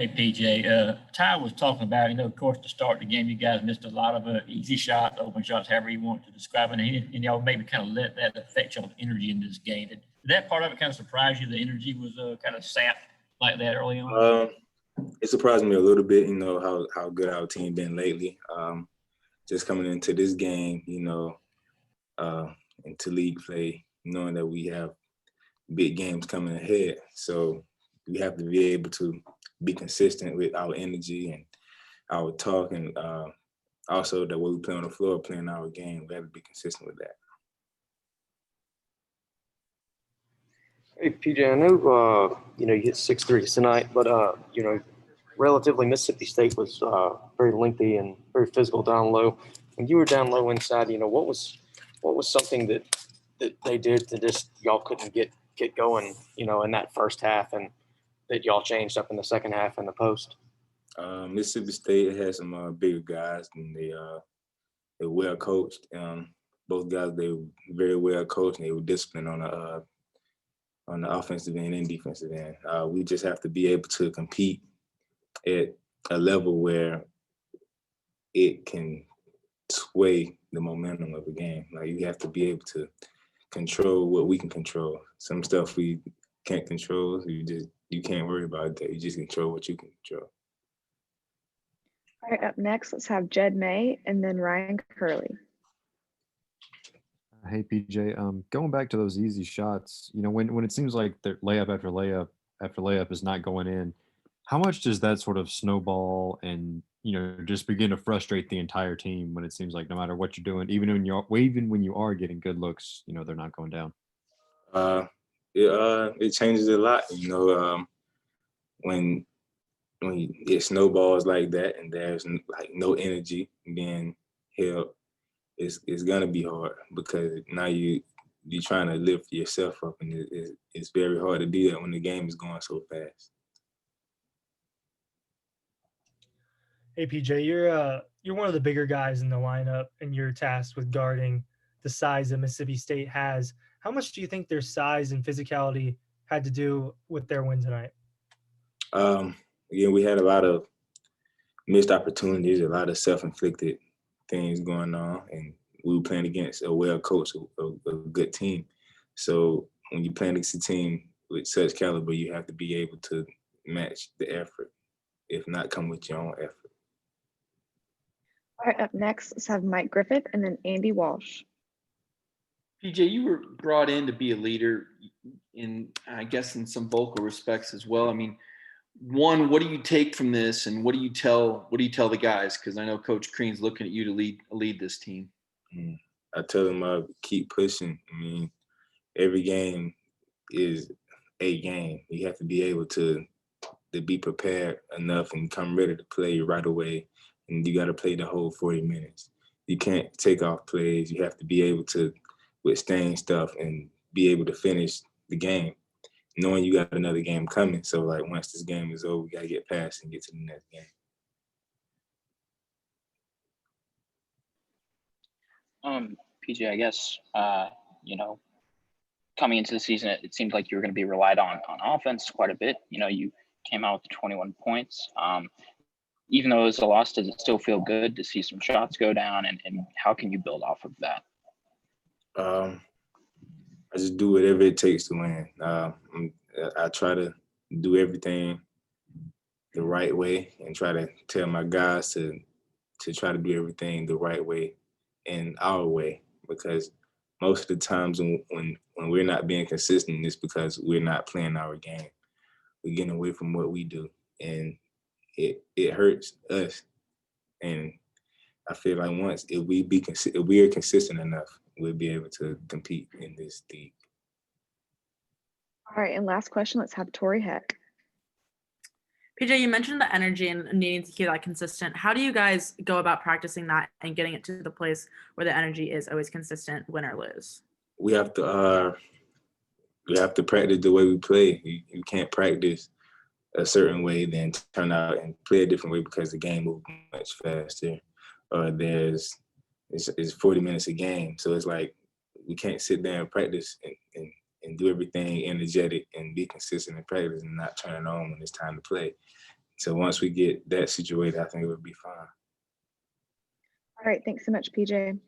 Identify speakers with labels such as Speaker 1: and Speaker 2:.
Speaker 1: Hey, PJ. Ty was talking about, of course, to start the game, you guys missed a lot of easy shots, open shots, however you want to describe it. And y'all maybe kind of let that affect y'all's energy in this game. Did that part of it kind of surprise you? The energy was kind of sapped like that early on?
Speaker 2: It surprised me a little bit, how good our team been lately. Just coming into this game, into league play, knowing that we have big games coming ahead. So we have to be able to be consistent with our energy and our talk, and also the way we play on the floor, playing our game. We have to be consistent with that.
Speaker 3: Hey, PJ, I know, you hit 6 threes tonight, but, relatively Mississippi State was very lengthy and very physical down low. When you were down low inside, what was something that they did to just y'all couldn't get going, in that first half, and that y'all changed up in the second half in the post?
Speaker 2: Mississippi State has some bigger guys, and they're well coached. Both guys, they were very well coached, and they were disciplined on the offensive end and defensive end. We just have to be able to compete at a level where it can sway the momentum of a game. Like, you have to be able to control what we can control. Some stuff we can't control, you can't worry about that. You just control what you can control.
Speaker 4: All right, up next, let's have Jed May and then Ryan Curley.
Speaker 5: Hey, PJ, going back to those easy shots, when it seems like the layup after layup is not going in, how much does that sort of snowball and, just begin to frustrate the entire team when it seems like no matter what you're doing, even when you are getting good looks, they're not going down?
Speaker 2: It changes a lot, when it snowballs like that and there's like no energy, then it's gonna be hard, because now you're trying to lift yourself up, and it's very hard to do that when the game is going so fast.
Speaker 6: Hey, PJ, you're one of the bigger guys in the lineup, and you're tasked with guarding the size that Mississippi State has. How much do you think their size and physicality had to do with their win tonight?
Speaker 2: Again, we had a lot of missed opportunities, a lot of self-inflicted things going on, and we were playing against a well-coached, a good team. So when you're playing against a team with such caliber, you have to be able to match the effort, if not come with your own effort.
Speaker 4: All right, up next, let's have Mike Griffith and then Andy Walsh.
Speaker 7: PJ, you were brought in to be a leader in some vocal respects as well. I mean, one, what do you take from this, and what do you tell the guys? Because I know Coach Crean's looking at you to lead this team.
Speaker 2: I tell them keep pushing. I mean, every game is a game. You have to be able to be prepared enough and come ready to play right away. And you got to play the whole 40 minutes. You can't take off plays. You have to be able to withstand stuff and be able to finish the game, knowing you got another game coming. So, like, once this game is over, we got to get past and get to the next game.
Speaker 8: PJ, I guess, coming into the season, it seemed like you were going to be relied on offense quite a bit. You came out with 21 points. Even though it was a loss, does it still feel good to see some shots go down, and how can you build off of that?
Speaker 2: I just do whatever it takes to win. I try to do everything the right way and try to tell my guys to try to do everything the right way and our way, because most of the times when we're not being consistent, it's because we're not playing our game. We're getting away from what we do, and it hurts us. And I feel like if we are consistent enough, we'll be able to compete in this league.
Speaker 4: All right, and last question, let's have Tori Heck.
Speaker 9: PJ, you mentioned the energy and needing to keep that consistent. How do you guys go about practicing that and getting it to the place where the energy is always consistent, win or lose? We have
Speaker 2: to practice the way we play. You can't practice a certain way, then turn out and play a different way because the game moves much faster. It's 40 minutes a game. So it's like we can't sit there and practice and do everything energetic and be consistent in practice and not turn it on when it's time to play. So once we get that situated, I think it would be fine.
Speaker 4: All right, thanks so much, PJ.